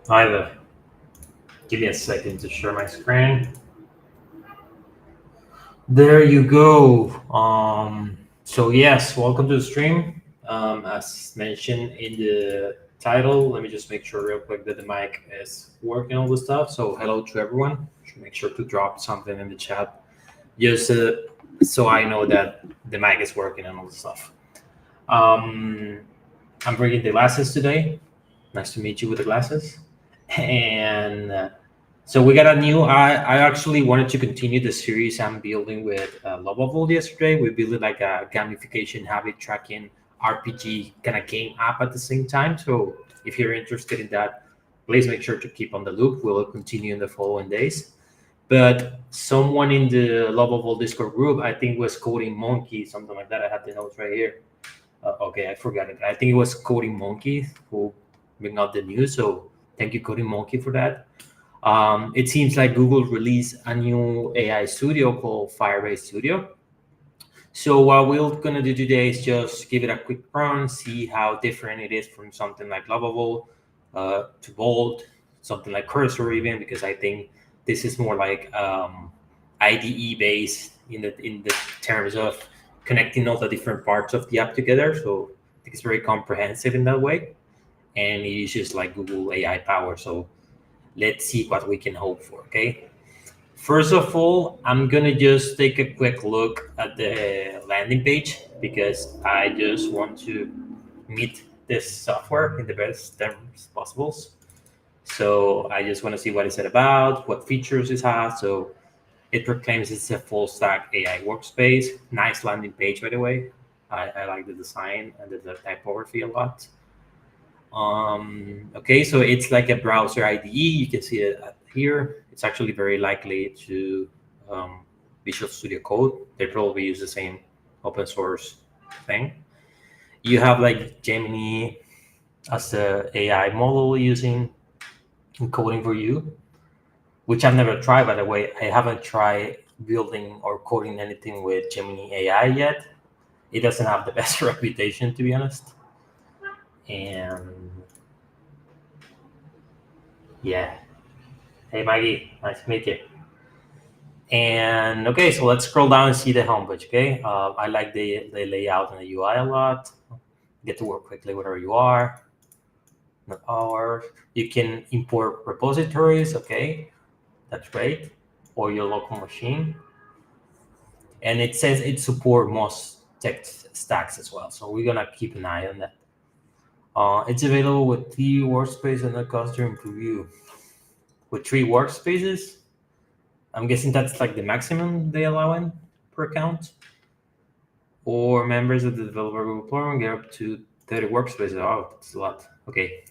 Either. Give me a second to share my screen. There you go. So yes, welcome to the stream. As mentioned in the title, let me just make sure real quick that the mic is working all the stuff. So hello to everyone. Should make sure to drop something in the chat, just so I know that the mic is working and all the stuff. Um, I'm bringing the glasses today. Nice to meet you with the glasses. And so we got a new. I actually wanted to continue the series I'm building with lovable yesterday. We built like a gamification, habit tracking, RPG kind of game app at the same time. So if you're interested in that, please make sure to keep on the loop. We'll continue in the following days. But someone in the lovable Discord group, I think was coding monkey, something like that. I have the notes right here. Okay, I forgot it. I think it was coding monkey who bring out the news. So thank you, coding monkey, for that. It seems like Google released a new AI studio called Firebase Studio. So what we're gonna do today is just give it a quick run, see how different it is from something like Lovable to Bolt, something like Cursor even, because I think this is more like IDE based in the terms of connecting all the different parts of the app together. So I think it's very comprehensive in that way, and it uses like Google AI power. So let's see what we can hope for. Okay. First of all, I'm gonna just take a quick look at the landing page because I just want to meet this software in the best terms possible. So I just want to see what it's about, what features it has. So it proclaims it's a full stack AI workspace. Nice landing page, by the way. I like the design and the typography a lot. Okay, so it's like a browser IDE. You can see it here. It's actually very likely to Visual Studio Code. They probably use the same open source thing. You have like Gemini as the AI model using coding for you, which I've never tried, by the way. I haven't tried building or coding anything with Gemini AI yet. It doesn't have the best reputation, to be honest. And yeah. Hey, Maggie, nice to meet you. And okay, so let's scroll down and see the homepage. Okay, I like the layout and the UI a lot. Get to work quickly wherever you are. No hours. You can import repositories. Okay, that's great. Or your local machine. And it says it support most tech stacks as well. So we're gonna keep an eye on that. It's available with three workspace and a custom preview. With three workspaces, I'm guessing that's like the maximum they allow in per account. Or members of the developer group program get up to 30 workspaces. Oh, that's a lot. Okay.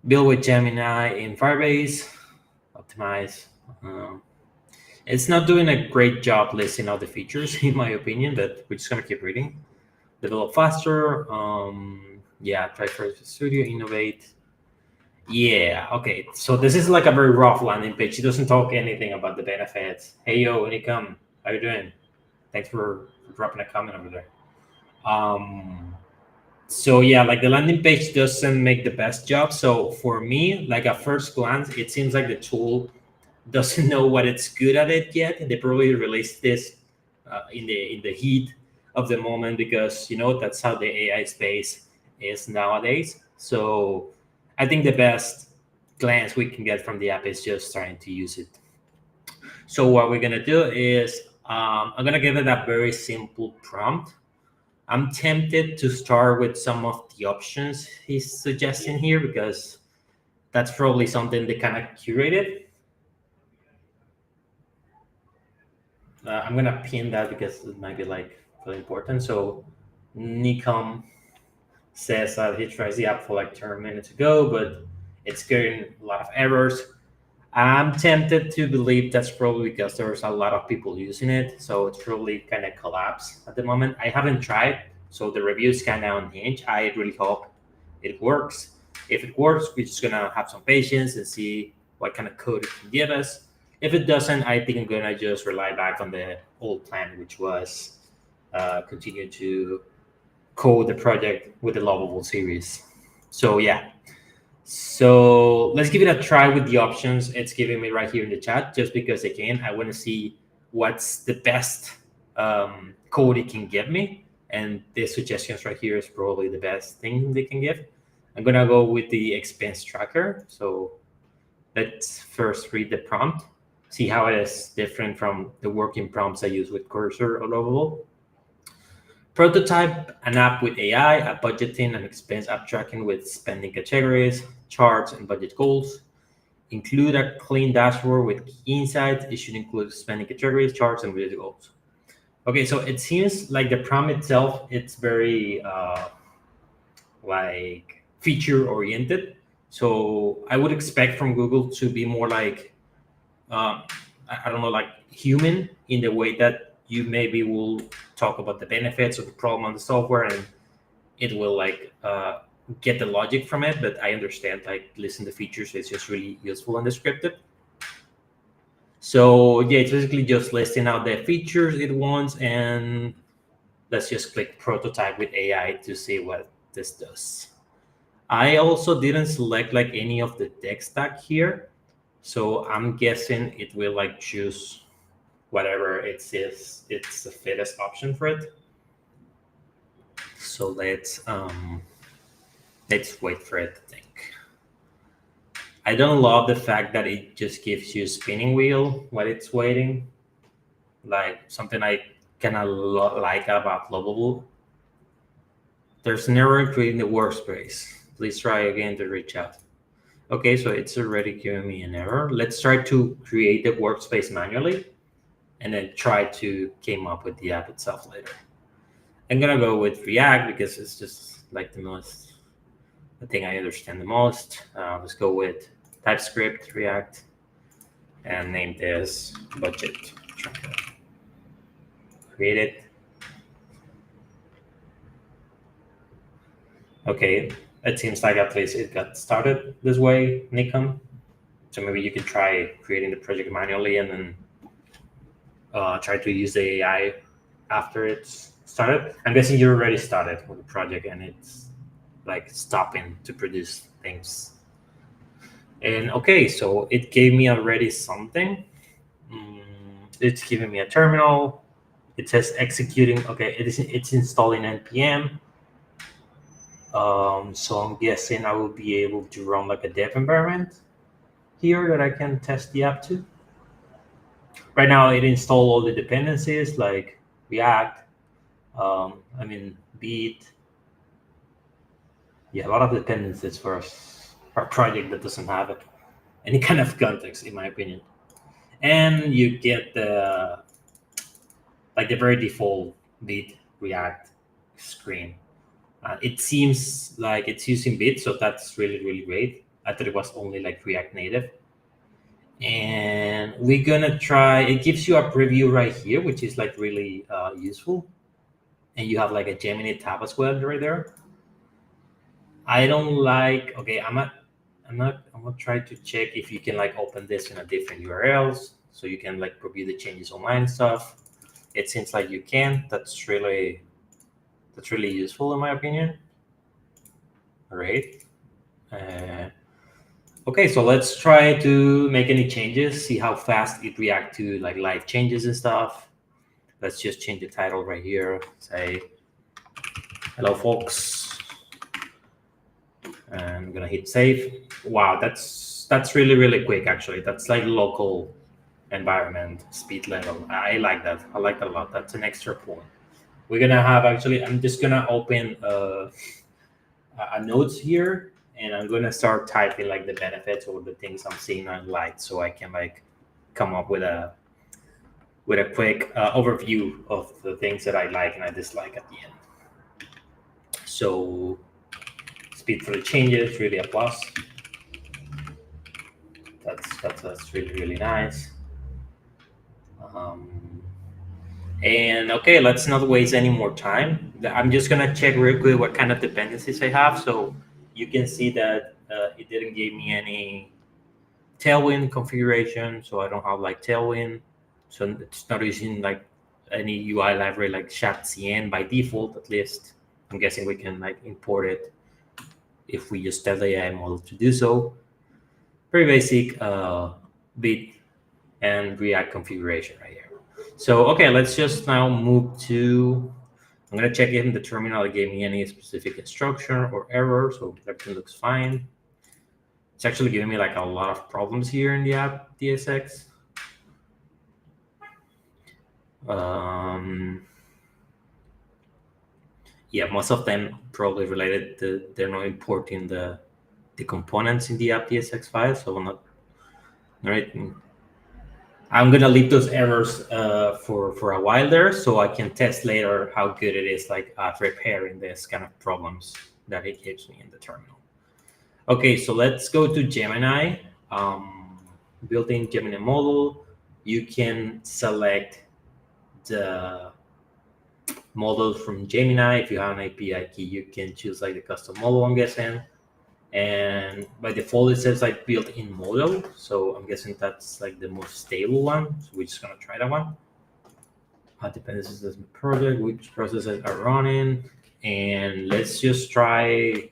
Build with Gemini in Firebase. Optimize. Um, it's not doing a great job listing all the features, in my opinion, but we're just going to keep reading. Develop faster. Yeah, try first studio, innovate. Yeah, okay. So this is like a very rough landing page. It doesn't talk anything about the benefits. Hey, yo, Unicum, how you doing? Thanks for dropping a comment over there. Um, so yeah, like the landing page doesn't make the best job. So for me, like at first glance, it seems like the tool doesn't know what it's good at it yet. And they probably released this in the heat of the moment because that's how the AI space is nowadays. So I think the best glance we can get from the app is just trying to use it. So what we're gonna do is I'm gonna give it a very simple prompt. I'm tempted to start with some of the options he's suggesting here because that's probably something they kind of curated. I'm gonna pin that because it might be like really important. So Nikom says that he tries the app for like 10 minutes ago, but it's getting a lot of errors. I'm tempted to believe that's probably because there's a lot of people using it, so it's probably kind of collapsed at the moment. I haven't tried, so the review is kind of unhinged. I really hope it works. If it works, we're just gonna have some patience and see what kind of code it can give us. If it doesn't, I think I'm gonna just rely back on the old plan, which was continue to code the project with the lovable series. So yeah, So let's give it a try with the options it's giving me right here in the chat, just because again, I want to see what's the best code it can give me. And the suggestions right here is probably the best thing they can give. I'm going to go with the expense tracker. So let's first read the prompt, see how it is different from the working prompts I use with Cursor or Lovable. Prototype an app with AI, a budgeting and expense app tracking with spending categories, charts, and budget goals. Include a clean dashboard with key insights. It should include spending categories, charts, and budget goals. Okay, so it seems like the prompt itself, it's very like feature oriented. So I would expect from Google to be more like I don't know, like human in the way that you maybe will talk about the benefits of the problem on the software, and it will like get the logic from it. But I understand like listen to features, it's just really useful and descriptive. So yeah, it's basically just listing out the features it wants, and let's just click prototype with AI to see what this does. I also didn't select like any of the tech stack here, so I'm guessing it will like choose whatever it says it's the fittest option for it. So let's wait for it to think. I don't love the fact that it just gives you a spinning wheel while it's waiting. Like something I kind of like about Lovable. There's an error creating the workspace. Please try again to reach out. Okay, so it's already giving me an error. Let's try to create the workspace manually and then try to came up with the app itself later. I'm gonna go with React because it's just like the thing I understand the most. Let's go with TypeScript, React, and name this budget tracker. Create it. Okay, it seems like at least it got started this way, Nikon. So maybe you can try creating the project manually and then try to use the AI after it's started. I'm guessing you already started with the project and it's like stopping to produce things. And okay, so it gave me already something. It's giving me a terminal. It says executing. Okay, it's installing npm. So I'm guessing I will be able to run like a dev environment here that I can test the app to. Right now, it installed all the dependencies like React. Beat. Yeah, a lot of dependencies for a project that doesn't have any kind of context, in my opinion. And you get the very default Beat React screen. It seems like it's using Bit, so that's really, really great. I thought it was only like React Native. And we're gonna try, it gives you a preview right here, which is like really useful. And you have like a Gemini tab as well right there. I don't like, okay, I'm gonna try to check if you can like open this in a different URLs so you can like preview the changes online and stuff. It seems like you can. That's really useful in my opinion. All right. Okay, so let's try to make any changes, see how fast it reacts to like live changes and stuff. Let's just change the title right here. Say, hello folks. And I'm gonna hit save. Wow, that's really, really quick actually. That's like local environment speed level. I like that. I like that a lot. That's an extra point. We're gonna have actually, I'm just gonna open a notes here and I'm gonna start typing like the benefits or the things I'm seeing I like, so I can like come up with a quick overview of the things that I like and I dislike at the end. So speed for the changes, really a plus. That's really, really nice. And okay, let's not waste any more time. I'm just gonna check real quick what kind of dependencies I have. So you can see that it didn't give me any Tailwind configuration. So I don't have like Tailwind. So it's not using like any UI library like ShapCN by default, at least. I'm guessing we can like import it. if we just tell the AI model to do so. Very basic bit and React configuration right here. So, okay, let's just now move to, I'm gonna check if the terminal gave me any specific instruction or error, so everything looks fine. It's actually giving me like a lot of problems here in the app DSX. Yeah, most of them probably related to they're not importing the components in the app DSX file, so I'm not. All right, I'm gonna leave those errors for a while there, so I can test later how good it is, like repairing this kind of problems that it gives me in the terminal. Okay, so let's go to Gemini. Built-in Gemini model. You can select the model from Gemini. If you have an API key, you can choose like the custom model, I'm guessing. And by default, it says like built-in model. So I'm guessing that's like the most stable one. So we're just gonna try that one. Dependencies of the project, which processes are running, and let's just try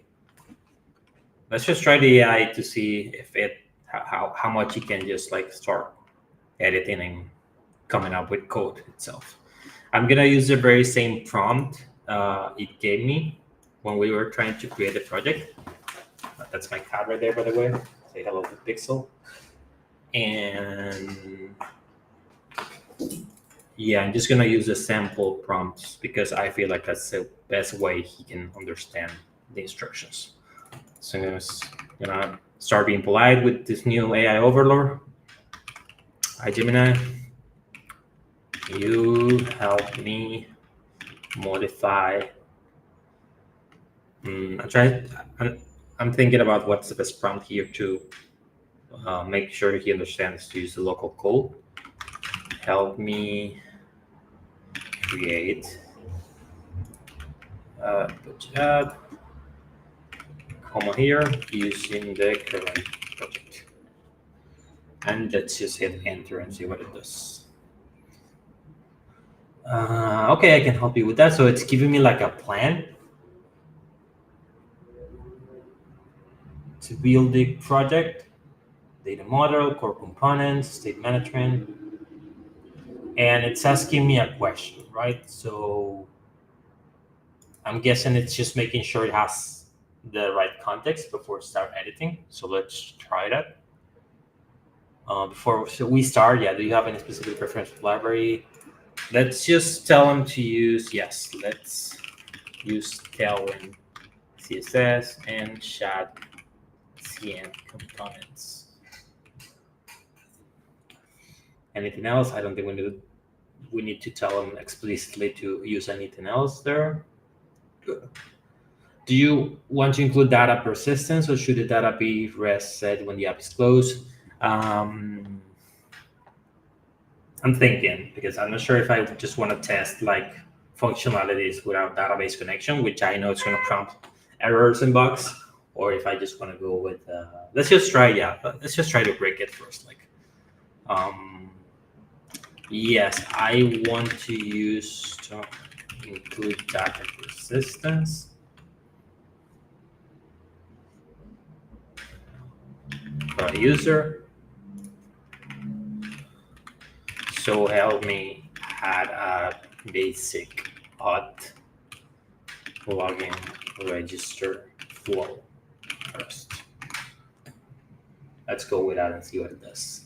the AI to see if it how much it can just like start editing and coming up with code itself. I'm gonna use the very same prompt it gave me when we were trying to create the project. That's my cat right there, by the way. Say hello to Pixel. And yeah, I'm just gonna use the sample prompts because I feel like that's the best way he can understand the instructions. So I'm gonna start being polite with this new AI overlord. Hi Gemini, you help me modify. I'm thinking about what's the best prompt here to make sure he understands to use the local code. Help me create budget, comma here, using the current project. And let's just hit enter and see what it does. Okay, I can help you with that. So it's giving me like a plan to build the project, data model, core components, state management, and it's asking me a question, right? So I'm guessing it's just making sure it has the right context before start editing. So let's try that. Before we start, yeah, do you have any specific preference for library? Let's just tell them to use, yes, let's use Tailwind CSS and Chat CN components. Anything else? I don't think we need to tell them explicitly to use anything else there. Good. Do you want to include data persistence, or should the data be reset when the app is closed? I'm thinking, because I'm not sure if I just want to test like functionalities without database connection, which I know it's going to prompt errors and bugs, or if I just want to go with let's just try to break it first. Like yes, I want to use to include data persistence. For a user. So help me add a basic auth login register flow first. Let's go with that and see what it does.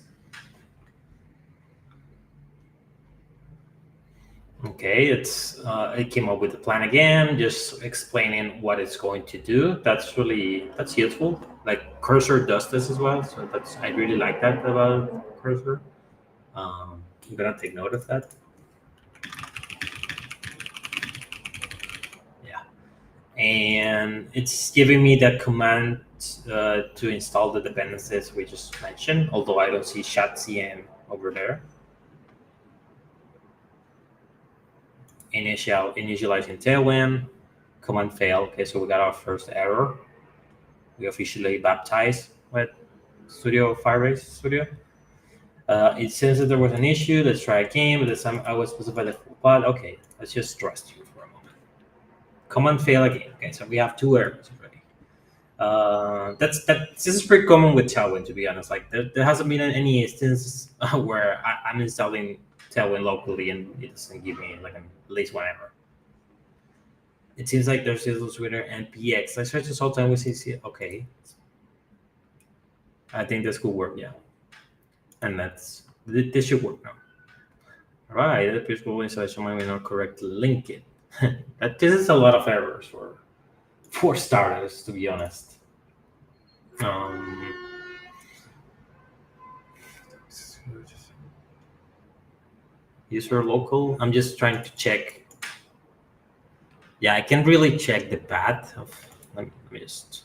Okay, it came up with the plan again, just explaining what it's going to do. That's useful. Like Cursor does this as well, so I really like that about Cursor. I'm gonna take note of that. Yeah, and it's giving me that command to install the dependencies we just mentioned. Although I don't see ShatCM over there. Initializing Tailwind, command fail. Okay, so we got our first error. We officially baptized with Firebase Studio. It says that there was an issue. Let's try again. But this time I was specified the full pod. Okay, let's just trust you for a moment. Command fail again. Okay, so we have two errors already. This is pretty common with Tailwind, to be honest. Like there hasn't been any instance where I'm installing Tailwind locally and it doesn't give me like at least one error. It seems like there's a Twitter and PX. Let's search this whole time with CC. Okay, I think this could work. Yeah, and this should work now. All right, that appears Google installation might not correctly link it. This is a lot of errors for starters, to be honest. Um, User local. I'm just trying to check. Yeah, I can really check the path of. Let me just.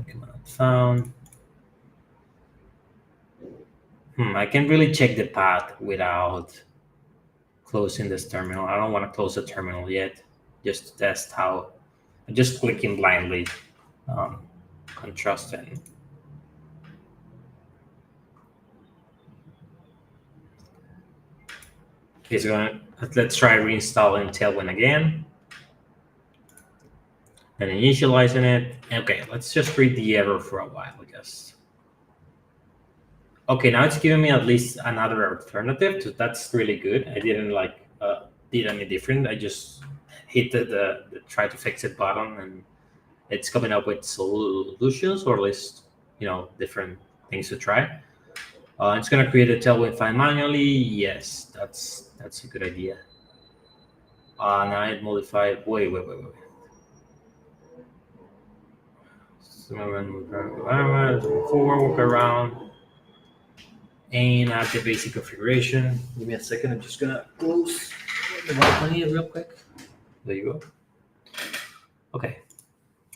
Command found. I can really check the path without closing this terminal. I don't want to close the terminal yet, just to test how. I'm just clicking blindly, and trusting. Okay, so let's try reinstalling Tailwind again. And initializing it. Okay, let's just read the error for a while, I guess. Okay, now it's giving me at least another alternative. So that's really good. I didn't did any different. I just hit the try to fix it button, and it's coming up with solutions, or at least different things to try. It's gonna create a tailwind file manually. Yes, that's a good idea. Now I modify. Wait. Forward, walk around, and add the basic configuration. Give me a second. I'm just gonna close the balcony real quick. There you go. Okay,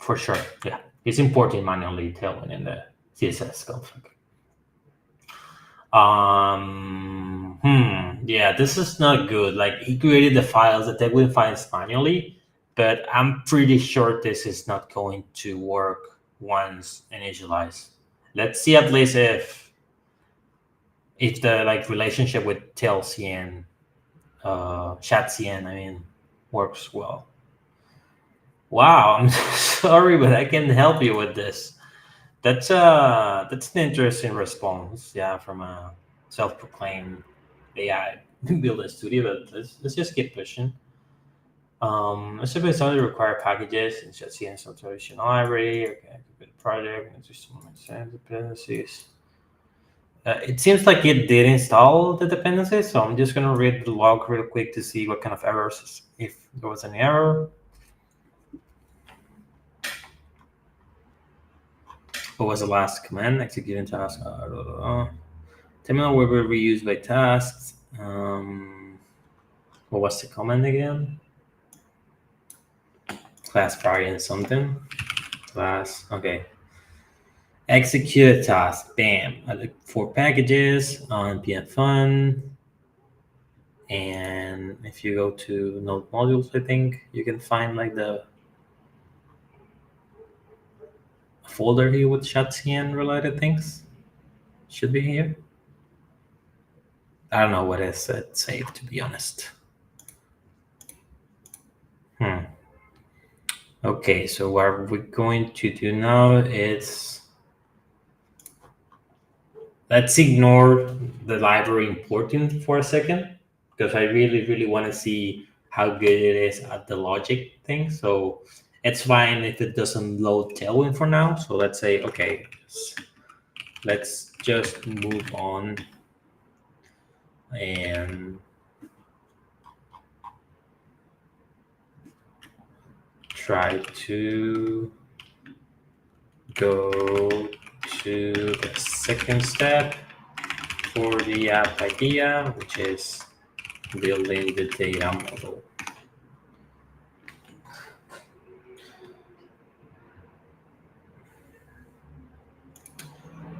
for sure. Yeah, it's importing manually Tailwind in the CSS config. Yeah, this is not good. Like he created the files, the Tailwind files manually, but I'm pretty sure this is not going to work once initialized. Let's see at least if the relationship with TailCN, ChatCN, I mean, works well. Wow, I'm sorry, but I can help you with this. That's an interesting response, yeah, from a self-proclaimed AI building studio. But let's just keep pushing. Let's say it's only require packages and just see installation library. Okay, I could build a project and just some dependencies. It seems like it did install the dependencies, so I'm just gonna read the log real quick to see what kind of errors, if there was any error. What was the last command? Executing task. Terminal will be reused by tasks. What was the command again? Class variant something. Class. Okay. Execute a task. Bam. I look for packages on npm fun. And if you go to node modules, I think you can find like the folder here with ChatCN related things. Should be here. I don't know what is saved, to be honest. Okay, so what we're going to do now is let's ignore the library importing for a second, because I really want to see how good it is at the logic thing. So it's fine if it doesn't load Tailwind for now. So let's say, okay, let's just move on and try to go to the second step for the app idea, which is building the data model.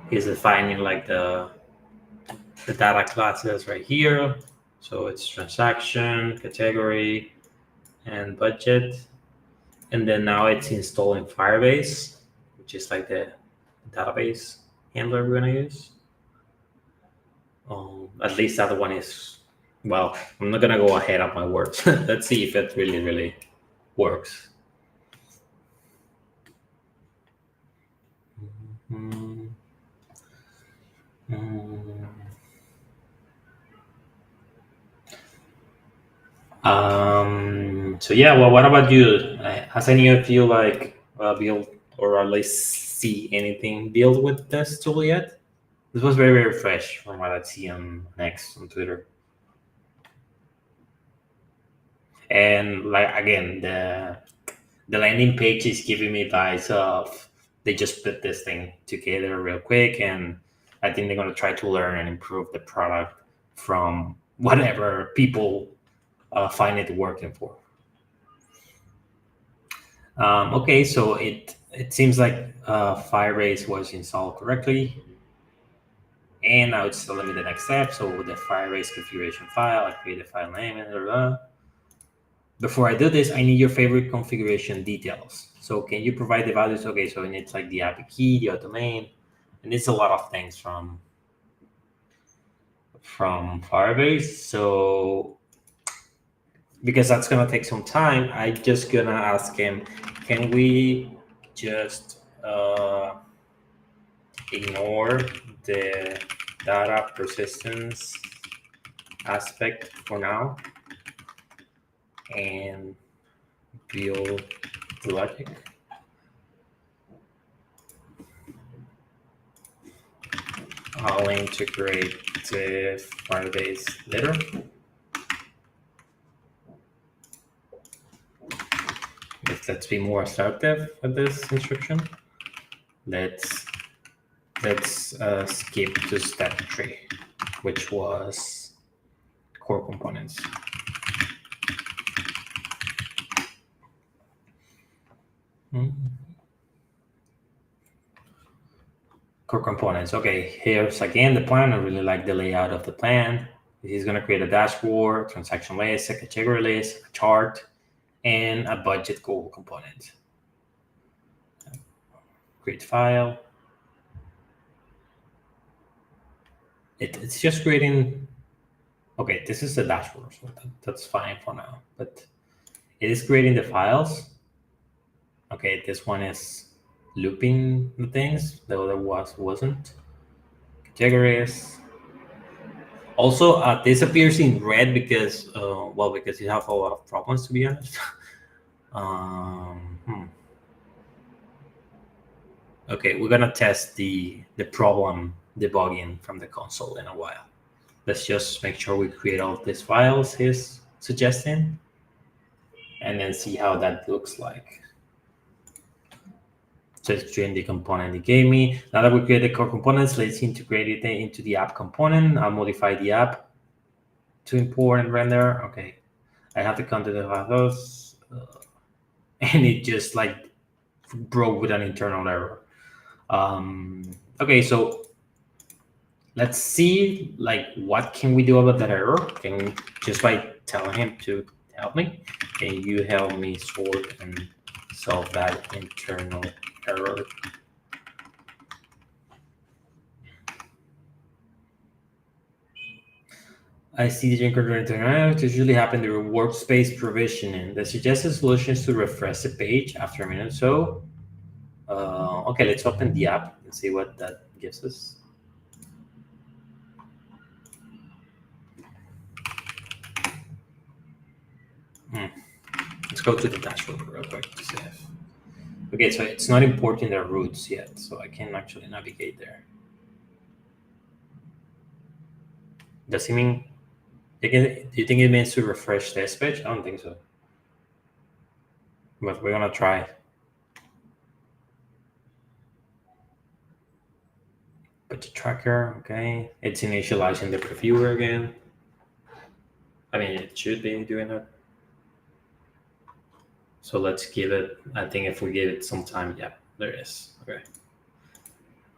He's defining like the data classes right here. So it's transaction, category, and budget. And then now it's installing Firebase, which is like the database handler we're gonna use. At least that one is, well, I'm not gonna go ahead of my words. Let's see if it really works. Mm, mm. So yeah, well, what about you? Has any of you built or at least see anything built with this tool yet? This was very very fresh from what I see on X on Twitter, and like again the landing page is giving me vibes of they just put this thing together real quick, and I think they're gonna try to learn and improve the product from whatever people find it working for. Okay, so it seems like Firebase was installed correctly, and now it's telling me the next step. So with the Firebase configuration file, I create a file name and blah, blah, blah. Before I do this, I need your favorite configuration details. So can you provide the values? Okay, so it needs like the API key, the domain, and it's a lot of things from Firebase. So because that's gonna take some time, I just gonna ask him, can we just ignore the data persistence aspect for now and build the logic? I'll integrate the Firebase later. Let's be more assertive with this instruction. Let's skip to step 3, which was core components. Core components. Okay, here's again the plan. I really like the layout of the plan. He's going to create a dashboard, transaction list, a category list, a chart, and a budget goal component. Create file. It's just creating. Okay, this is the dashboard, so that's fine for now. But it is creating the files. Okay, this one is looping the things. The other wasn't. Categories. Also, this appears in red because, because you have a lot of problems, to be honest. Hmm. Okay, we're gonna test the problem debugging from the console in a while. Let's just make sure we create all of these files he's suggesting, and then see how that looks like. So it's doing the component he gave me. Now that we create the core components, let's integrate it into the app component. I'll modify the app to import and render. Okay, I have the content of those, and it just like broke with an internal error. Okay, so let's see like what can we do about that error. Can just by telling him to help me. Can you help me sort and solve that internal error? I see the internet. It usually happen during workspace provisioning. The suggested solution is to refresh the page after a minute or so. Okay, let's open the app and see what that gives us. Let's go to the dashboard real quick to see if. Okay, so it's not importing the routes yet, so I can actually navigate there. Does it mean? Do you think it means to refresh this page? I don't think so. But we're gonna try. Budget tracker, okay. It's initializing the previewer again. I mean, it should be doing that. So let's give it, I think if we give it some time, yeah, there is. Okay.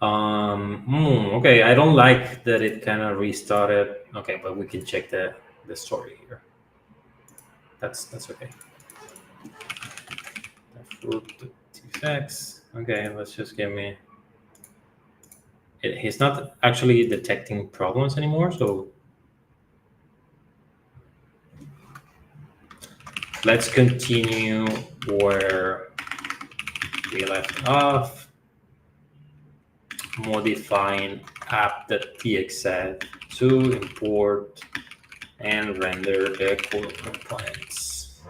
Okay, I don't like that it kind of restarted. Okay, but we can check the story here. That's okay. Okay, let's just give me. He's not actually detecting problems anymore, so let's continue where we left off. modifying app.txt to import and render the code components.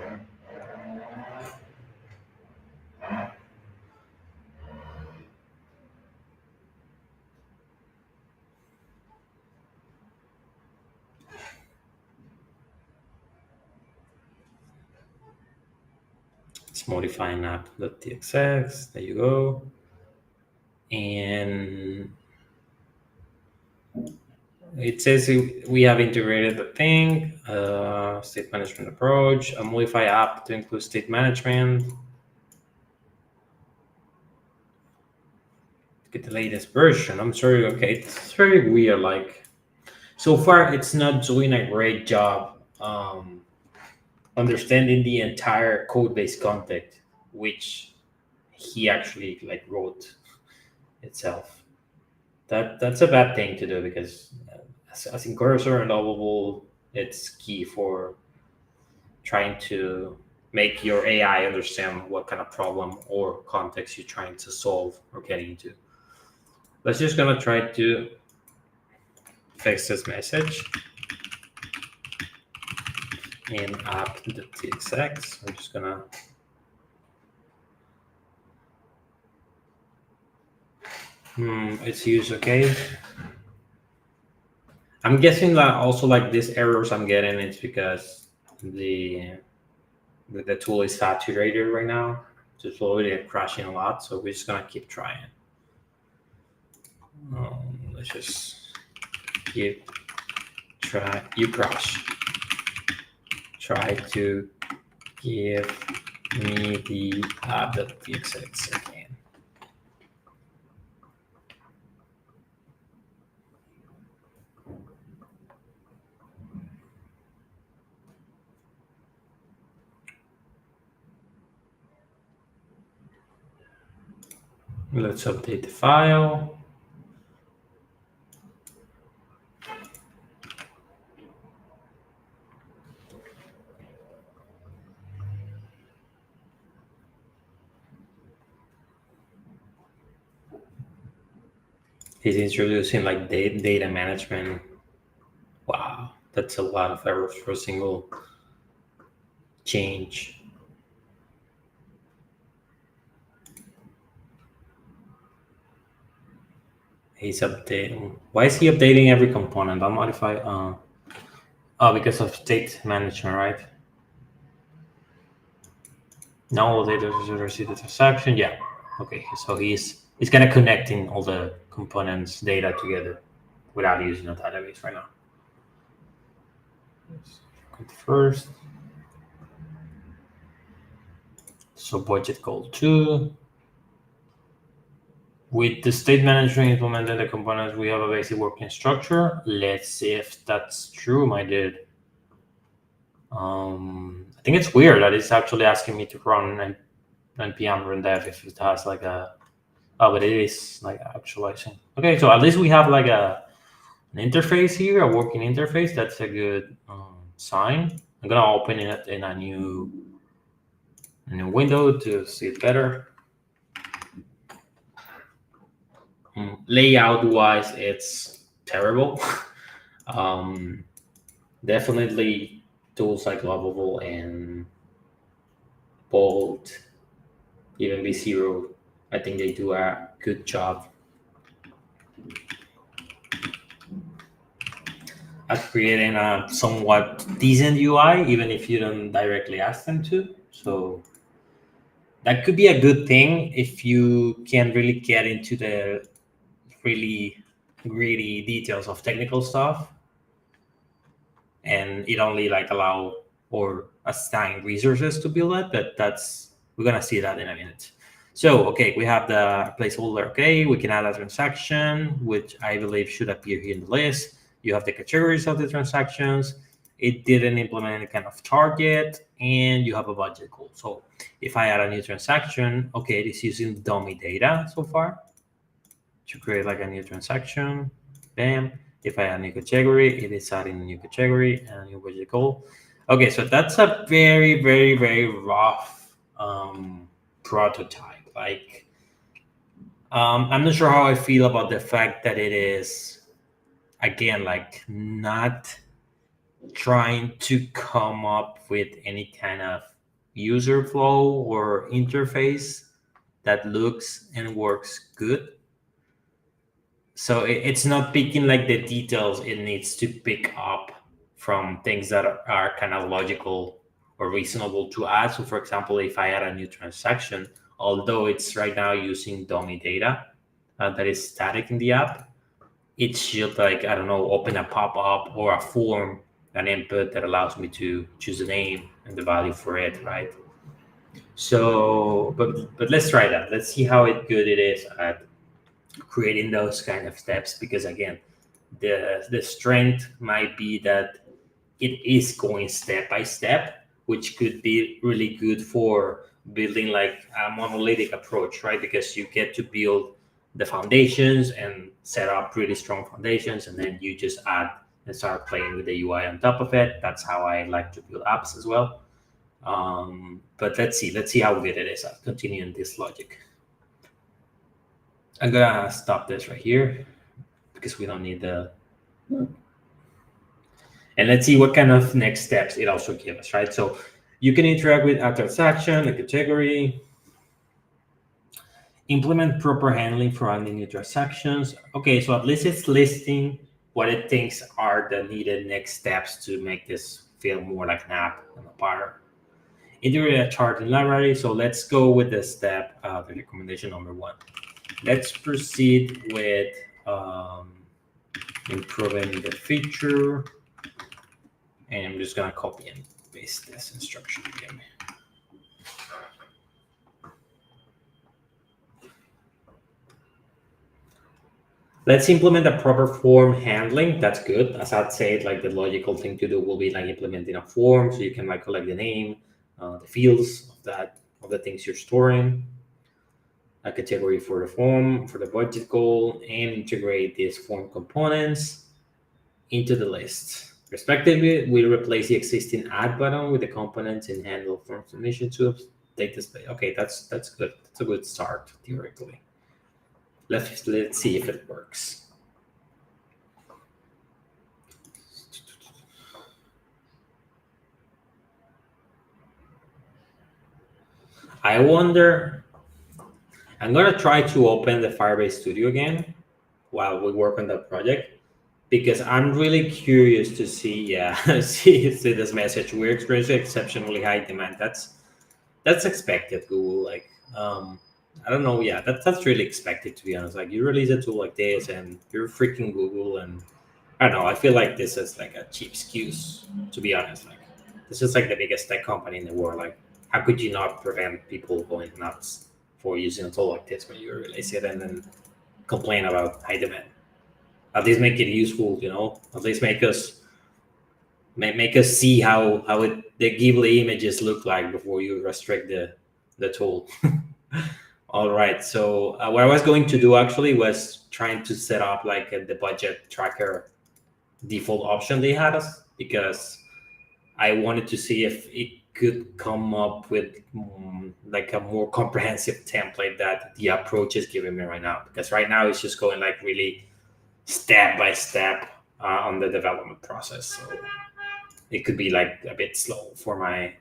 It's modifying app.txt. There you go. And it says we have integrated the thing, state management approach, a modify app to include state management. Get the latest version. I'm sorry. Okay, it's very weird. Like, so far, it's not doing a great job understanding the entire code base context, which he actually like wrote itself. That's a bad thing to do because as in cursor and lovable, it's key for trying to make your AI understand what kind of problem or context you're trying to solve or get into. Let's just gonna try to fix this message in app.txt. I'm just gonna it's used okay. I'm guessing that also like these errors I'm getting, it's because the tool is saturated right now. It's already crashing a lot, so we're just gonna keep trying. Let's just keep try. You crash. Try to give me the app.txt again. Let's update the file. He's introducing like data management. Wow, that's a lot of errors for a single change. He's updating. Why is he updating every component? I'll modify. Oh, because of state management, right? No data receive the transaction. Yeah. Okay. So he's kind of connecting all the components data together without using a database right now. First. So budget goal 2. With the state management implemented the components, we have a basic working structure. Let's see if that's true, my dude. I think it's weird that it's actually asking me to run npm run dev if it has like a but it is like actualizing. Okay, so at least we have like an interface here, a working interface. That's a good sign. I'm gonna open it in a new window to see it better. Layout wise, it's terrible. Definitely tools like Lovable and Bolt, even V0, I think they do a good job at creating a somewhat decent UI, even if you don't directly ask them to. So that could be a good thing if you can really get into the really gritty details of technical stuff, and it only like allow or assign resources to build it. But we're gonna see that in a minute. So okay, we have the placeholder. Okay, we can add a transaction, which I believe should appear here in the list. You have the categories of the transactions. It didn't implement any kind of target, and you have a budget goal. So if I add a new transaction, okay, it is using dummy data so far to create like a new transaction. Bam. If I add a new category, it is adding a new category and a new budget goal. Okay, so that's a very, very, very rough prototype. Like, I'm not sure how I feel about the fact that it is, again, like not trying to come up with any kind of user flow or interface that looks and works good. So it's not picking like the details it needs to pick up from things that are kind of logical or reasonable to add. So, for example, if I add a new transaction, although it's right now using dummy data that is static in the app, it should, like, I don't know, open a pop-up or a form, an input that allows me to choose a name and the value for it, right? So, but let's try that. Let's see how good it is at creating those kind of steps, because again, the strength might be that it is going step by step, which could be really good for building like a monolithic approach, right? Because you get to build the foundations and set up really strong foundations, and then you just add and start playing with the UI on top of it. That's how I like to build apps as well. But let's see how good it is at continuing this logic. I'm gonna stop this right here because we don't need the. And let's see what kind of next steps it also gives us, right? So you can interact with a transaction, a category, implement proper handling for adding new transactions. Okay, so at least it's listing what it thinks are the needed next steps to make this feel more like an app than a bar. Integrate a chart in library. So let's go with the step, the recommendation number one. Let's proceed with improving the feature. And I'm just gonna copy and paste this instruction again. Let's implement a proper form handling. That's good. As I'd said, like the logical thing to do will be like implementing a form so you can like collect the name, the fields of the things you're storing, a category for the form, for the budget goal, and integrate these form components into the list. Respectively, we replace the existing add button with the components in handle form submission to update display. Okay, that's good. That's a good start theoretically. Let's see if it works. I wonder. I'm gonna try to open the Firebase Studio again while we work on that project, because I'm really curious to see, yeah, see this message. We're experiencing exceptionally high demand. That's expected, Google. Like, I don't know. Yeah, that's really expected, to be honest. Like, you release a tool like this, and you're freaking Google, and I don't know. I feel like this is like a cheap excuse, to be honest. Like, this is like the biggest tech company in the world. Like, how could you not prevent people going nuts for using a tool like this when you release it and then complain about high demand? At least make it useful, you know. At least make us see how the Ghibli images look like before you restrict the tool. All right. So what I was going to do actually was trying to set up like the budget tracker default option they had us, because I wanted to see if it could come up with like a more comprehensive template that the approach is giving me right now. Because right now it's just going like really step by step on the development process. So it could be like a bit slow for my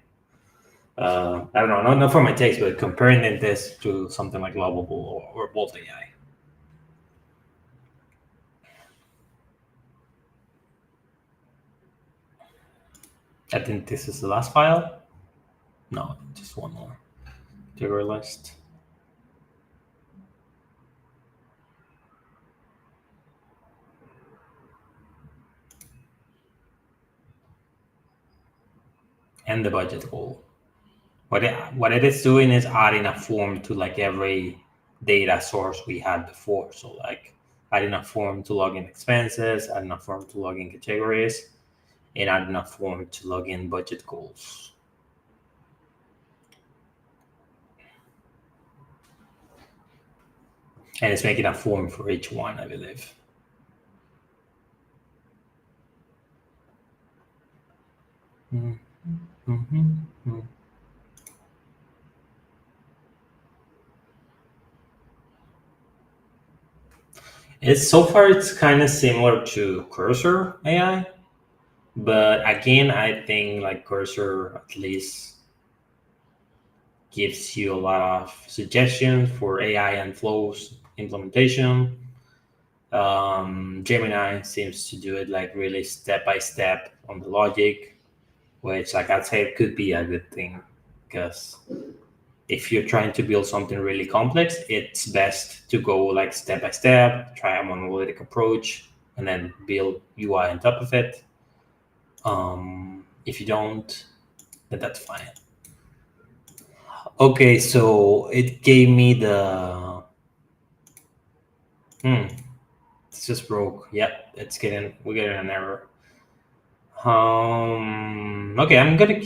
I don't know, not for my taste, but comparing this to something like Lovable or Bolt AI. I think this is the last file. No, just one more. Trigger list. And the budget goal. What it is doing is adding a form to like every data source we had before. So like adding a form to log in expenses, adding a form to log in categories, and adding a form to log in budget goals. And it's making a form for each one, I believe. Mm-hmm. It's so far it's kind of similar to Cursor AI, but again, I think like Cursor at least gives you a lot of suggestions for AI and flows implementation. Gemini seems to do it like really step by step on the logic, which like I'd say it could be a good thing because if you're trying to build something really complex, it's best to go like step by step, try a monolithic approach, and then build UI on top of it. If you don't, then that's fine. Okay, so it gave me the it's just broke. Yep, we're getting an error. Okay, I'm gonna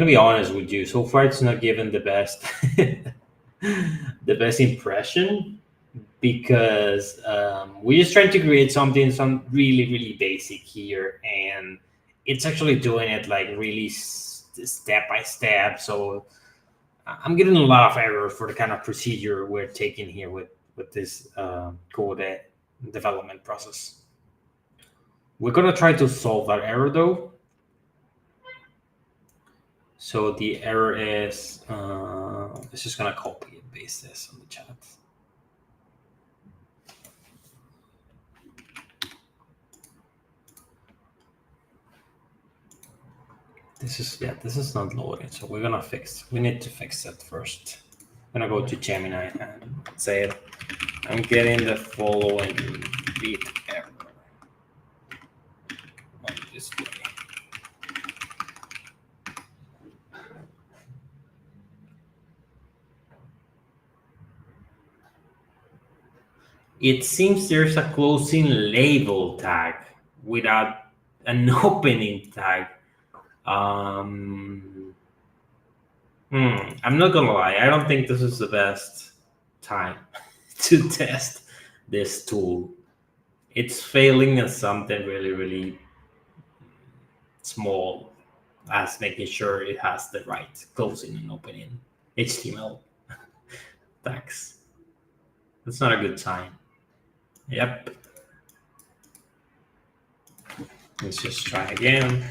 be honest with you. So far, it's not given the best, the best impression because we're just trying to create some really basic here, and it's actually doing it like really step by step. So I'm getting a lot of errors for the kind of procedure we're taking here with this code development process. We're gonna try to solve that error though. So the error is, it's just gonna copy and paste this on the chat. This is not loading, so we need to fix it first. I'm gonna go to Gemini and say, I'm getting the following read error on display. It seems there's a closing label tag without an opening tag. I'm not gonna lie, I don't think this is the best time to test this tool. It's failing at something really small, as making sure it has the right closing and opening HTML tags. That's not a good sign. Yep. Let's just try again.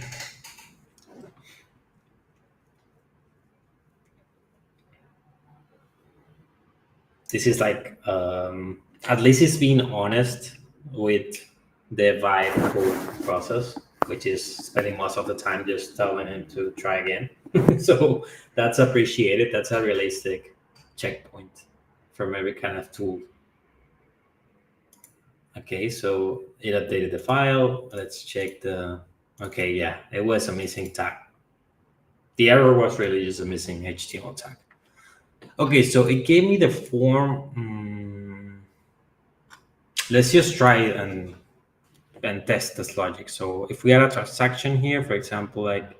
This is like, at least it's being honest with the vibe code process, which is spending most of the time just telling him to try again. So that's appreciated. That's a realistic checkpoint from every kind of tool. Okay, so it updated the file. Let's check the, okay, yeah, it was a missing tag. The error was really just a missing HTML tag. Okay, so it gave me the form. Let's just try and test this logic. So if we add a transaction here, for example, like,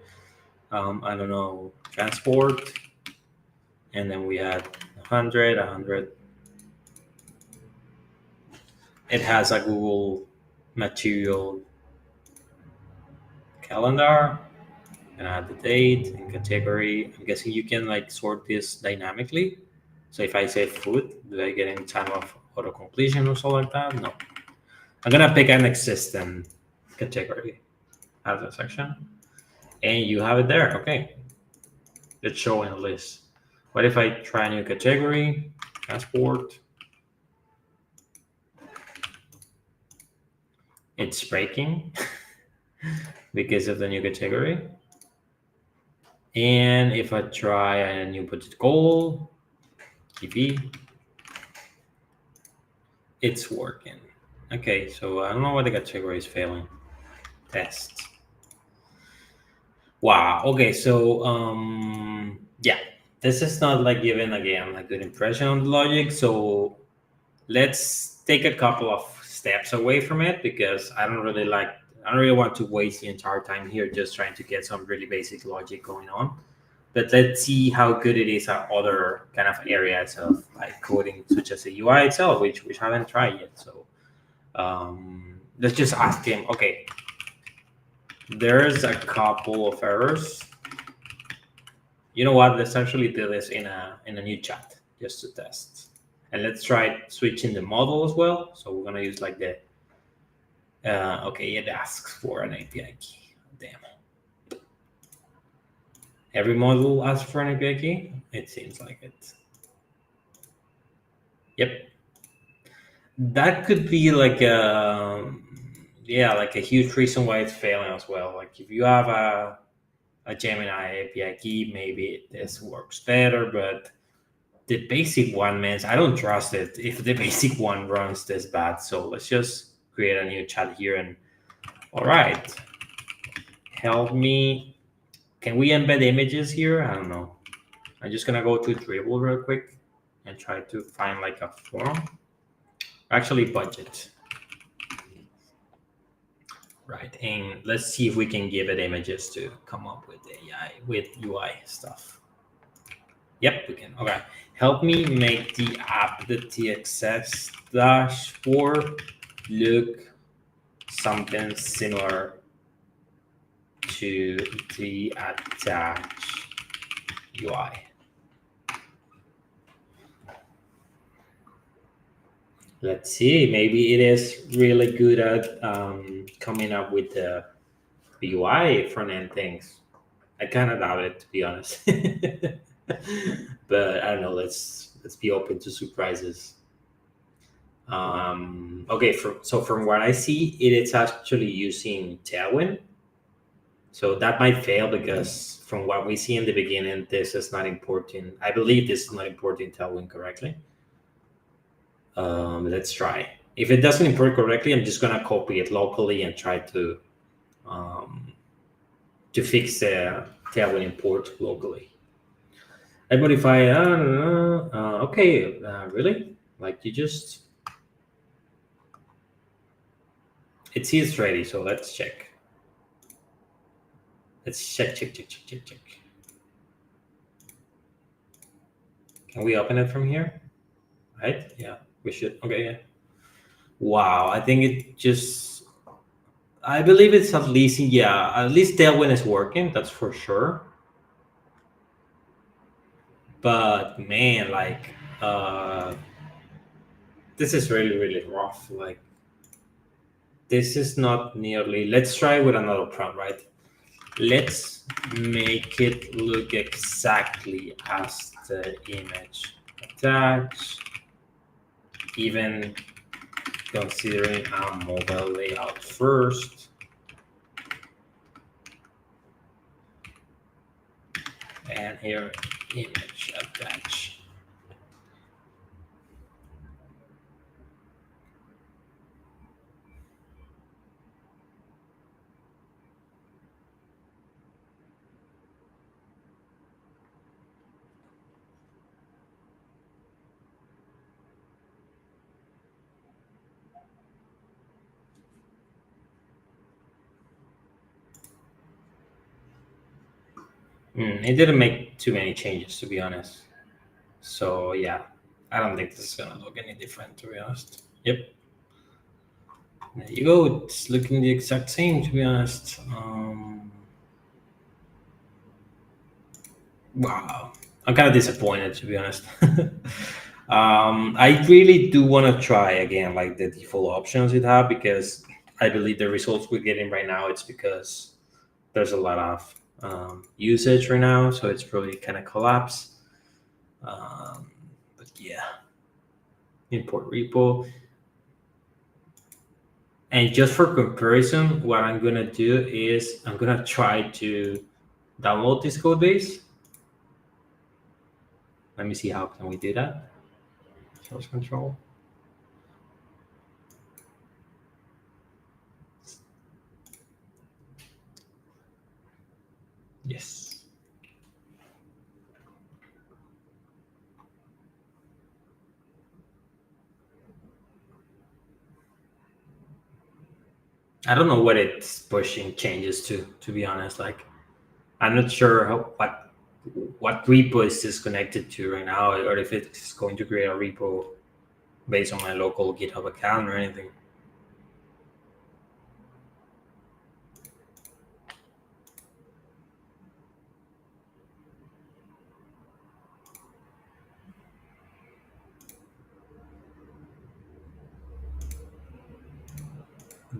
I don't know, transport, and then we add 100, it has a Google material calendar, and add the date and category. I'm guessing you can like sort this dynamically. So if I say food, do I get any time of auto completion or something like that? No. I'm gonna pick an existing category out of the section, and you have it there. Okay, it's showing a list. What if I try a new category, transport? It's breaking because of the new category. And if I try a new budget goal, TV, it's working. Okay, so I don't know why the category is failing. Test. Wow. Okay, so yeah, this is not like giving again a good impression on the logic. So let's take a couple of steps away from it because I don't really want to waste the entire time here just trying to get some really basic logic going on. But let's see how good it is at other kind of areas of like coding, such as the UI itself, which we haven't tried yet. So let's just ask him. Okay, there's a couple of errors. You know what? Let's actually do this in a new chat just to test. And let's try switching the model as well. So we're gonna use like the okay, it asks for an API key. Damn. Every model asks for an API key? It seems like it. Yep. That could be like a yeah, like a huge reason why it's failing as well. Like if you have a Gemini API key, maybe this works better, but the basic one, man, I don't trust it if the basic one runs this bad. So let's just create a new chat here and all right, help me. Can we embed images here? I don't know. I'm just gonna go to Dribble real quick and try to find like a form. Actually, budget. Right, and let's see if we can give it images to come up with AI with UI stuff. Yep, we can. Okay, help me make the app, the TXS dashboard, look something similar to the attach UI. Let's see. Maybe it is really good at coming up with the UI front end things. I kind of doubt it, to be honest. But I don't know. Let's be open to surprises. Okay, so from what I see, it is actually using Tailwind. So that might fail because from what we see in the beginning, this is not importing. I believe this is not importing Tailwind correctly. Let's try. If it doesn't import correctly, I'm just gonna copy it locally and try um, to fix the Tailwind import locally. I modify. Okay, really? Like you just it sees ready. So let's check. Let's check. Can we open it from here? Right? Yeah, we should. Okay, yeah. Wow, I think it just. I believe it's at least yeah, at least Tailwind is working. That's for sure. But man, like, this is really rough. Like, this is not nearly. Let's try with another prompt, right? Let's make it look exactly as the image attached, even considering a mobile layout first. And here, image attach. It didn't make too many changes, to be honest. So yeah, I don't think this is gonna look any different, to be honest. Yep, there you go. It's looking the exact same, to be honest. Wow, I'm kind of disappointed, to be honest. I really do want to try again, like the default options it have, because I believe the results we're getting right now, it's because there's a lot of usage right now, so it's probably kind of collapsed. But yeah, import repo. And just for comparison, what I'm gonna do is I'm gonna try to download this code base. Let me see how can we do that. Source control. Yes. I don't know what it's pushing changes to be honest. Like I'm not sure what repo is this connected to right now, or if it's going to create a repo based on my local GitHub account or anything.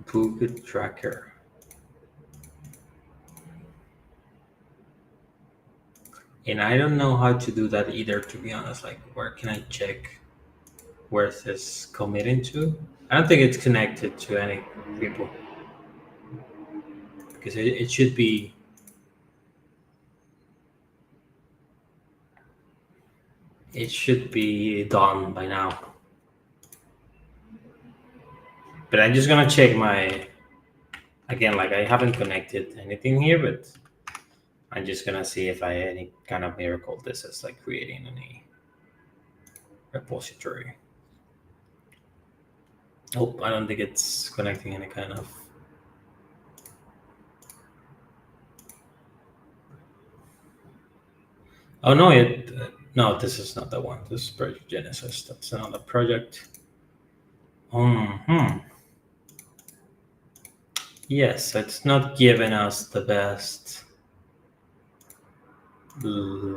Poop tracker. And I don't know how to do that either, to be honest. Like, where can I check where this committing to? I don't think it's connected to any people because it should be. It should be done by now. But I'm just gonna check my again. Like, I haven't connected anything here, but I'm just gonna see if I any kind of miracle this is like creating any repository. Nope, I don't think it's connecting any kind of. Oh no, no, this is not the one. This is Project Genesis. That's another project. Hmm. Yes, it's not giving us the best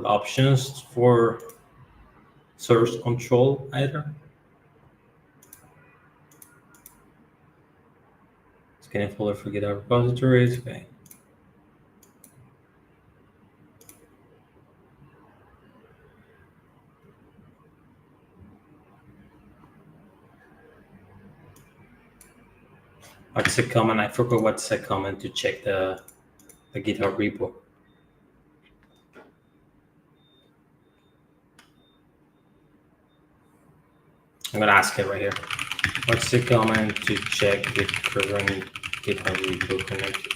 options for source control either. Scanning folder for GitHub repositories. Okay. What's the command? I forgot what's the command to check the GitHub repo. I'm gonna ask it right here. What's the command to check the current GitHub repo connected?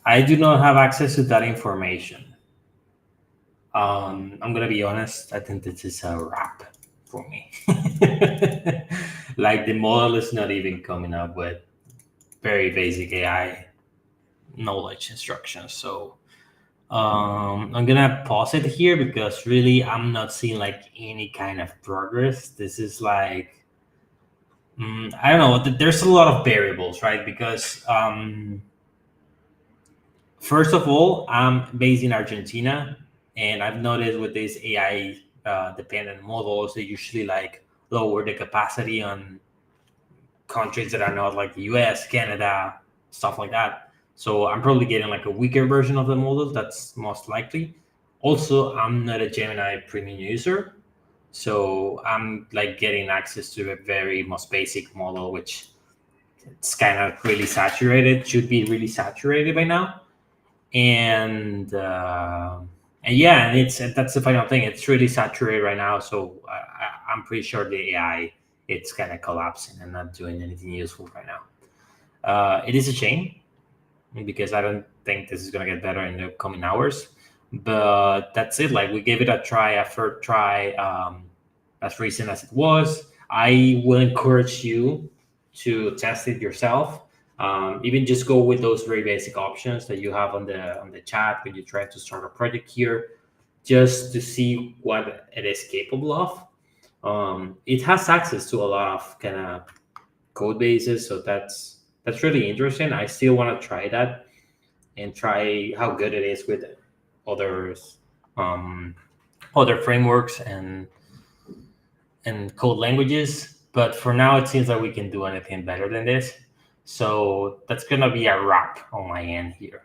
I do not have access to that information. I'm gonna be honest. I think this is a wrap for me. Like the model is not even coming up with very basic AI knowledge instructions. So I'm gonna pause it here because really I'm not seeing like any kind of progress. This is like I don't know. There's a lot of variables, right? Because first of all, I'm based in Argentina, and I've noticed with these AI dependent models, they usually like lower the capacity on countries that are not like the US, Canada, stuff like that. So I'm probably getting like a weaker version of the model. That's most likely. Also, I'm not a Gemini premium user, so I'm like getting access to a very most basic model, which it's kind of really saturated. Should be really saturated by now, and yeah, and it's that's the final thing. It's really saturated right now, so I'm pretty sure the AI it's kind of collapsing and not doing anything useful right now. It is a shame because I don't think this is gonna get better in the coming hours. But that's it. Like we gave it a try, a third try, as recent as it was. I will encourage you to test it yourself. Even just go with those very basic options that you have on the chat when you try to start a project here, just to see what it is capable of. It has access to a lot of kind of code bases, so that's really interesting. I still want to try that and try how good it is with others, um, other frameworks and code languages. But for now, it seems like we can do anything better than this. So that's gonna be a wrap on my end here.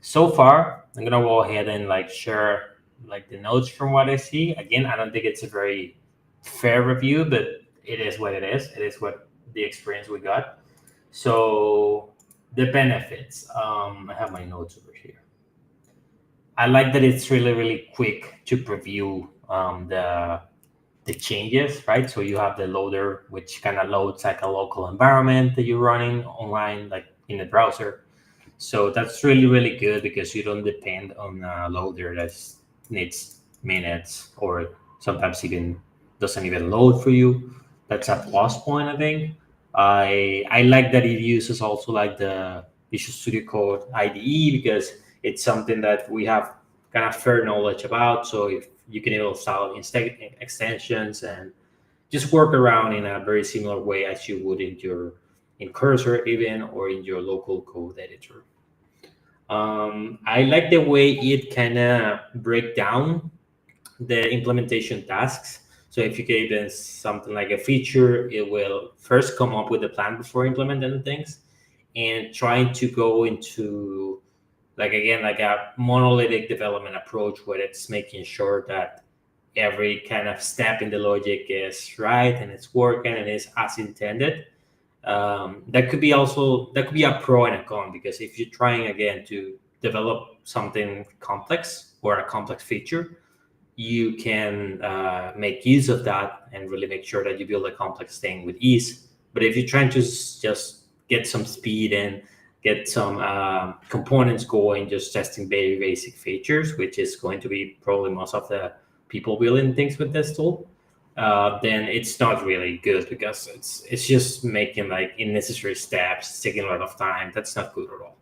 So far, I'm gonna go ahead and like share like the notes from what I see. Again, I don't think it's a very fair review, but it is what it is. It is what the experience we got. So the benefits. I have my notes over here. I like that it's really really quick to preview the changes, right? So you have the loader, which kind of loads like a local environment that you're running online, like in the browser. So that's really, really good because you don't depend on a loader that needs minutes or sometimes even doesn't even load for you. That's a plus point, I think. I like that it uses also like the Visual Studio Code IDE because it's something that we have kind of fair knowledge about. So if you can install extensions and just work around in a very similar way as you would in your in Cursor even or in your local code editor. I like the way it kind of break down the implementation tasks. So if you gave them something like a feature, it will first come up with a plan before implementing things, and trying to go into, like, again, like a monolithic development approach where it's making sure that every kind of step in the logic is right and it's working and is as intended. That could be a pro and a con, because if you're trying again to develop something complex or a complex feature, you can make use of that and really make sure that you build a complex thing with ease. But if you're trying to just get some speed and get some components going, just testing very basic features, which is going to be probably most of the people building things with this tool, then it's not really good, because it's just making like unnecessary steps, taking a lot of time. That's not good at all.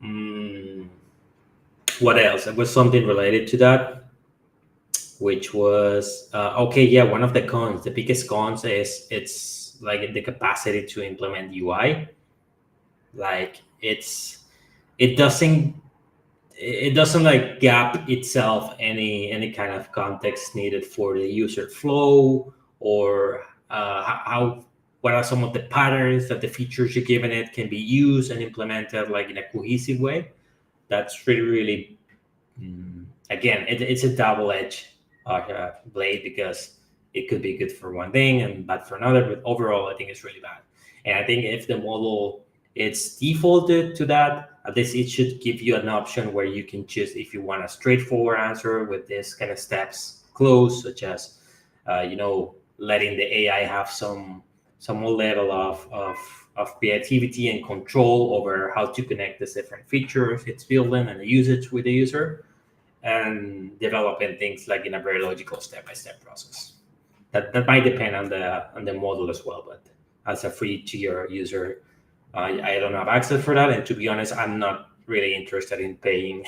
Mm, what else? It was something related to that, which was okay. Yeah, one of the cons, the biggest cons, is it's like the capacity to implement UI. Like it doesn't it doesn't like gap itself any kind of context needed for the user flow, or how what are some of the patterns that the features you're giving it can be used and implemented like in a cohesive way. That's really again, it's a double-edged blade, because it could be good for one thing and bad for another, but overall I think it's really bad. And I think if the model it's defaulted to that, at least it should give you an option where you can choose if you want a straightforward answer with this kind of steps close, such as letting the AI have some more level of creativity and control over how to connect the different features it's building and the usage with the user, and developing things like in a very logical step-by-step process. That might depend on the model as well, but as a free to your user, I don't have access for that. And to be honest, I'm not really interested in paying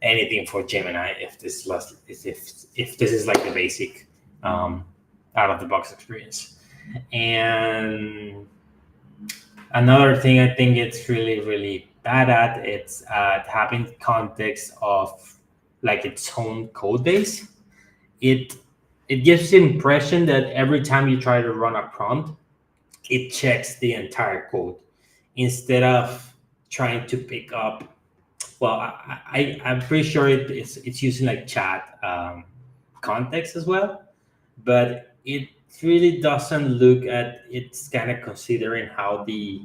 anything for Gemini if this is like the basic um, out of the box experience. And another thing I think it's really bad at, it's having context of like its own code base. It it gives the impression that every time you try to run a prompt, it checks the entire code instead of trying to pick up. Well, I'm pretty sure it's using like chat context as well, but it really doesn't look at it's kind of considering how the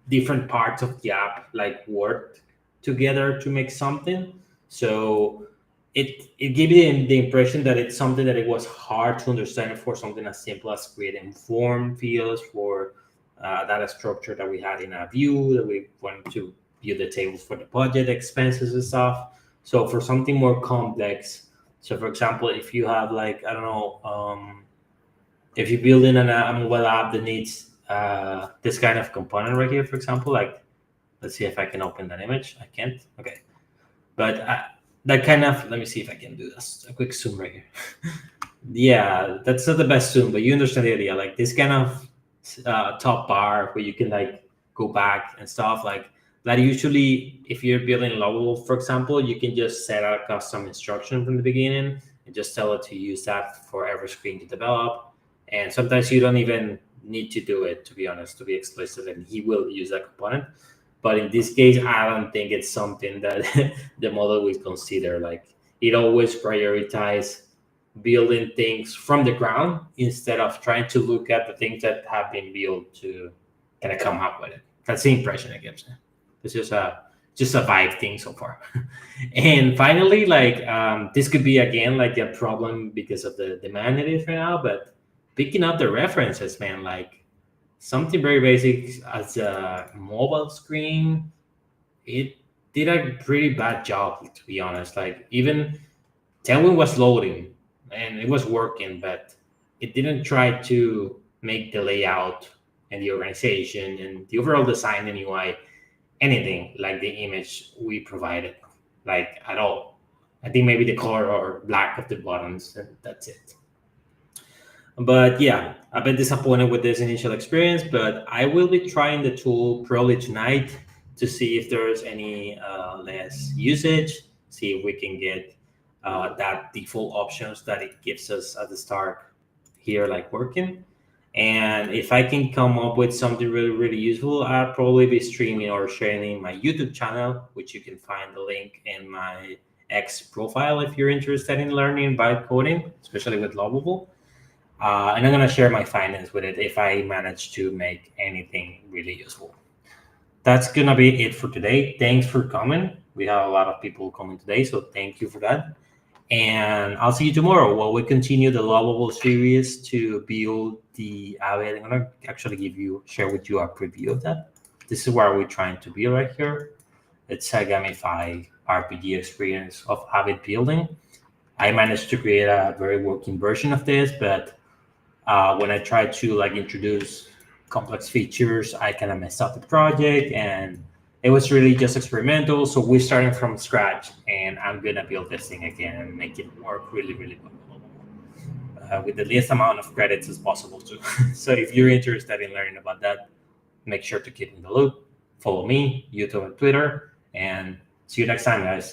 different parts of the app like work together to make something. So it gave you the impression that it's something that it was hard to understand for something as simple as creating form fields for data structure that we had in our view, that we wanted to view the tables for the budget expenses and stuff. So for something more complex, so for example, if you have like, I don't know, if you're building a mobile app that needs this kind of component right here, for example, like, let's see if I can open that image. I can't. Okay. But that kind of, let me see if I can do this. A quick zoom right here. Yeah, that's not the best zoom, but you understand the idea. Like this kind of top bar where you can like go back and stuff like that. Usually, if you're building lovable, for example, you can just set a custom instruction from the beginning and just tell it to use that for every screen to develop. And sometimes you don't even need to do it, to be honest, to be explicit, and he will use that component. But in this case, I don't think it's something that the model will consider. Like it always prioritize building things from the ground instead of trying to look at the things that have been built to kind of come up with it. That's the impression it gives me. It's just a vibe thing so far. And finally, like this could be again like a problem because of the demand it is right now, but picking up the references, man, like something very basic as a mobile screen, it did a pretty bad job, to be honest. Like even Tailwind was loading and it was working, but it didn't try to make the layout and the organization and the overall design and UI anything like the image we provided, like at all. I think maybe the color or black of the buttons, and that's it. But yeah, I've been disappointed with this initial experience, but I will be trying the tool probably tonight to see if there's any less usage, see if we can get that default options that it gives us at the start here, like working. And if I can come up with something really, really useful, I'll probably be streaming or sharing my YouTube channel, which you can find the link in my X profile if you're interested in learning by coding, especially with Lovable. And I'm gonna share my findings with it if I manage to make anything really useful. That's gonna be it for today. Thanks for coming. We have a lot of people coming today, so thank you for that. And I'll see you tomorrow while we continue the lovable series to build the habit. I'm gonna actually share with you a preview of that. This is where we're trying to be right here. It's a gamified RPG experience of habit building. I managed to create a very working version of this, but when I try to like introduce complex features, I kind of messed up the project, and it was really just experimental. So we're starting from scratch, and I'm gonna build this thing again and make it work really, really well with the least amount of credits as possible too. So if you're interested in learning about that, make sure to keep in the loop. Follow me, YouTube and Twitter, and see you next time, guys.